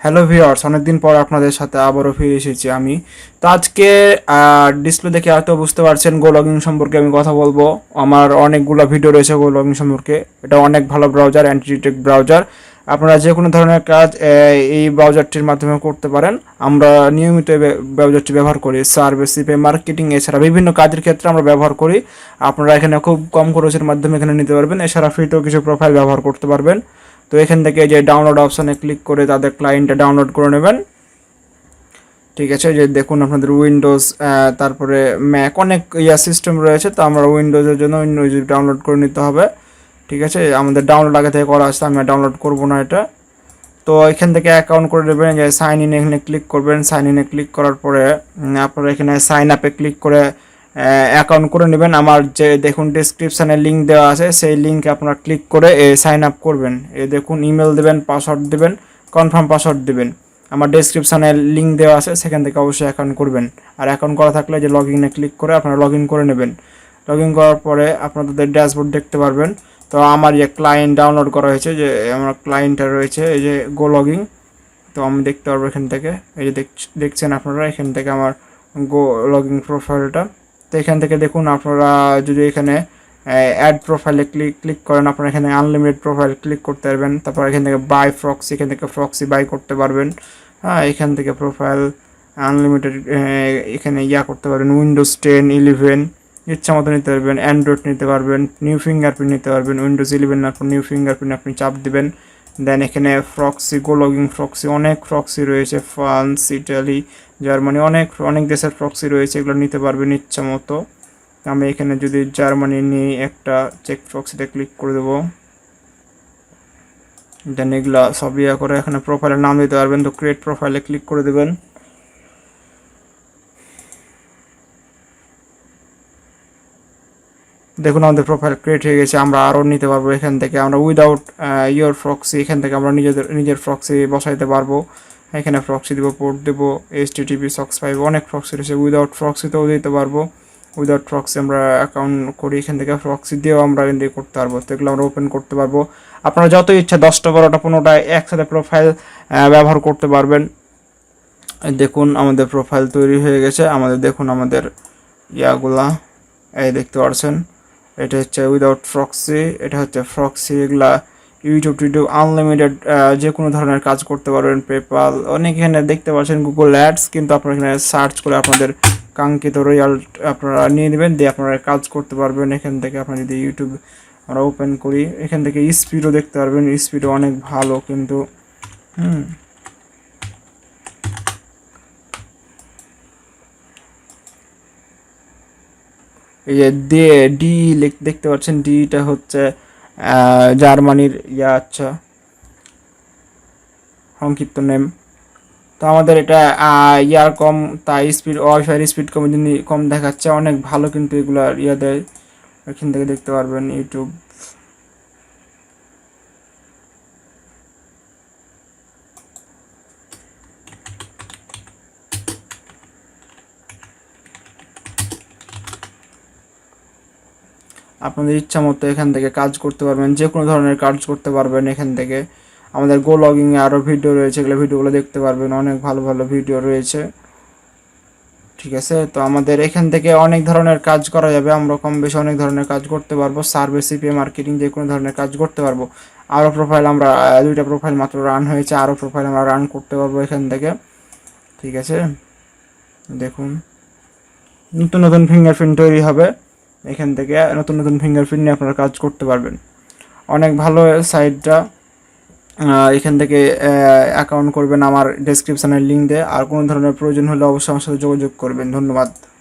Hello viewers, অনেকদিন পর আপনাদের সাথে আবারও ফিরে এসেছি আমি। তো আজকে ডিসপ্লে দেখে হয়তো বুঝতে পারছেন গো লগিং সম্পর্কে আমি কথা বলবো। আমার অনেকগুলো ভিডিও রয়েছে গো লগিং সম্পর্কে। এটা অনেক ভালো ব্রাউজার, অ্যান্টিটেক ব্রাউজার। আপনারা যে কোনো ধরনের কাজ এই ব্রাউজারটির মাধ্যমে করতে পারেন। আমরা নিয়মিত ব্রাউজারটি ব্যবহার করি সার্ভিস, সিপে, মার্কেটিং, এছাড়া বিভিন্ন কাজের ক্ষেত্রে আমরা ব্যবহার করি। আপনারা এখানে খুব কম খরচের মাধ্যমে এখানে নিতে পারবেন। এছাড়া ফ্রিতেও কিছু প্রোফাইল ব্যবহার করতে পারবেন। তো এখান থেকে যে ডাউনলোড অপশনে ক্লিক করে তাদের ক্লায়েন্টটা ডাউনলোড করে নেবেন। ঠিক আছে, যে দেখুন আপনাদের উইন্ডোজ, তারপরে ম্যাক, অনেক সিস্টেম রয়েছে। তো আমরা উইন্ডোজের জন্য উইন্ডোজ ডাউনলোড করে নিতে হবে। ঠিক আছে, আমাদের ডাউনলোড আগে থেকে করা আছে, আমি ডাউনলোড করব না এটা। তো এখান থেকে অ্যাকাউন্ট করে দেবেন, যে সাইন ইন এখানে ক্লিক করবেন। সাইন ইনে ক্লিক করার পরে আপনারা এখানে সাইন আপে ক্লিক করে অ্যাকাউন্ট করে নেবেন। আমার যে দেখুন ডেসক্রিপশানে লিঙ্ক দেওয়া আছে, সেই লিঙ্কে আপনারা ক্লিক করে সাইন আপ করবেন। দেখুন ইমেল দেবেন, পাসওয়ার্ড দেবেন, কনফার্ম পাসওয়ার্ড দেবেন। আমার ডেসক্রিপশানে লিঙ্ক দেওয়া আছে, সেখান থেকে অবশ্যই অ্যাকাউন্ট করবেন। আর অ্যাকাউন্ট করা থাকলে যে লগ ইনে ক্লিক করে আপনারা লগ ইন করে নেবেন। লগ ইন করার পরে আপনাদের ড্যাশবোর্ড দেখতে পারবেন। তো আমার যে ক্লায়েন্ট ডাউনলোড করা হয়েছে, যে আমার ক্লায়েন্টটা রয়েছে এই যে গো লগিং, তো আমি দেখতে পারবো এখান থেকে। এই যে দেখছেন আপনারা এখান থেকে আমার গো লগিং প্রোফাইলটা। তো এখান থেকে দেখুন আপনারা যদি এখানে অ্যাড প্রোফাইলে ক্লিক করেন, আপনারা এখানে আনলিমিটেড প্রোফাইল ক্লিক করতে পারবেন। তারপর এখান থেকে বাই প্রক্সি, এখান থেকে প্রক্সি বাই করতে পারবেন। হ্যাঁ, এখান থেকে প্রোফাইল আনলিমিটেড এখানে করতে পারবেন। উইন্ডোজ 10, 11 ইচ্ছা মতো নিতে পারবেন। অ্যান্ড্রয়েড নিতে পারবেন, নিউ ফিঙ্গারপ্রিন্ট নিতে পারবেন। উইন্ডোজ 11 আর নিউ ফিঙ্গারপ্রিন্ট আপনি চাপ দিবেন। দেন এখানে ফ্রক্সি, গো লগিং ফ্রক্সি, অনেক ফ্রক্সি রয়েছে। ফ্রান্স, ইটালি, জার্মানি, অনেক অনেক দেশের ফ্রক্সি রয়েছে, এগুলো নিতে পারবেন ইচ্ছা মতো। আমি এখানে যদি জার্মানি নিয়ে একটা চেক ফ্রক্সিতে ক্লিক করে দেবো। দেন এগুলা সব করে এখানে প্রোফাইলের নাম দিতে পারবেন। তো ক্রিয়েট প্রোফাইলে ক্লিক করে দেবেন। দেখুন আমাদের প্রোফাইল ক্রিয়েট হয়ে গেছে। আমরা আরও নিতে পারবো এখান থেকে। আমরা উইদাউট ইয়োর ফ্রক্সি, এখান থেকে আমরা নিজের ফ্রক্সি বসাইতে পারবো। এখানে ফ্রক্সি দেবো, পোর্ট দেবো, HTTP সক্স পাইবো, অনেক ফ্রক্সি রয়েছে। উইদাউট ফ্রক্সিতেও দিতে পারবো। উইদাউট ফ্রক্সি আমরা অ্যাকাউন্ট করি, এখান থেকে ফ্রক্সি দিয়েও আমরা এখান থেকে করতে পারবো। তো এগুলো আমরা ওপেন করতে পারবো। আপনারা যত ইচ্ছা 10টা 12টা 15টা একসাথে প্রোফাইল ব্যবহার করতে পারবেন। দেখুন আমাদের প্রোফাইল তৈরি হয়ে গেছে। আমাদের দেখুন আমাদের ইয়াগুলা এই দেখতে পাচ্ছেন। এটা হচ্ছে উইদাউট ফ্রক্সি, এটা হচ্ছে ফ্রক্সি। এগুলা ইউটিউব আনলিমিটেড যে কোনো ধরনের কাজ করতে পারবেন। পেপাল, অনেক এখানে দেখতে পাচ্ছেন গুগল অ্যাডস, কিন্তু আপনারা এখানে সার্চ করে আপনাদের কাঙ্ক্ষিত রেজাল্ট আপনারা নিয়ে নেবেন, দিয়ে আপনারা কাজ করতে পারবেন এখান থেকে। আপনারা যদি ইউটিউব আমরা ওপেন করি, এখান থেকে স্পিডও দেখতে পারবেন। স্পিডও অনেক ভালো কিন্তু। এই যে ডি দেখতে পাচ্ছেন, ডিটা হচ্ছে জার্মানির আচ্ছা সংক্ষিপ্ত নেম। তো আমাদের এটা কম, তাই স্পিড, ওয়াইফাইয়ের স্পিড কম দেখাচ্ছে। অনেক ভালো কিন্তু এগুলো দেয়। এখান থেকে দেখতে পারবেন ইউটিউব। আপনাদের ইচ্ছা মতো এখান থেকে কাজ করতে পারবেন, যে কোনো ধরনের কাজ করতে পারবেন এখান থেকে। আমাদের গো লগিংয়ে আরও ভিডিও রয়েছে, এগুলো ভিডিওগুলো দেখতে পারবেন, অনেক ভালো ভালো ভিডিও রয়েছে। ঠিক আছে, তো আমাদের এখান থেকে অনেক ধরনের কাজ করা যাবে। আমরা কম বেশি অনেক ধরনের কাজ করতে পারবো। সার্ভিস, সিপিএ, মার্কেটিং, যে কোনো ধরনের কাজ করতে পারবো। আরও প্রোফাইল আমরা 2টা প্রোফাইল মাত্র রান হয়েছে, আরও প্রোফাইল আমরা রান করতে পারবো এখান থেকে। ঠিক আছে, দেখুন নতুন নতুন ফিঙ্গারপ্রিন্ট তৈরি হবে এখান থেকে। নতুন নতুন ফিঙ্গারপ্রিন্ট নিয়ে আপনারা কাজ করতে পারবেন। অনেক ভালো সাইটটা। এখান থেকে অ্যাকাউন্ট করবেন আমার ডেসক্রিপশানের লিঙ্ক দিয়ে। আর কোনো ধরনের প্রয়োজন হলে অবশ্যই আমার সাথে যোগাযোগ করবেন। ধন্যবাদ।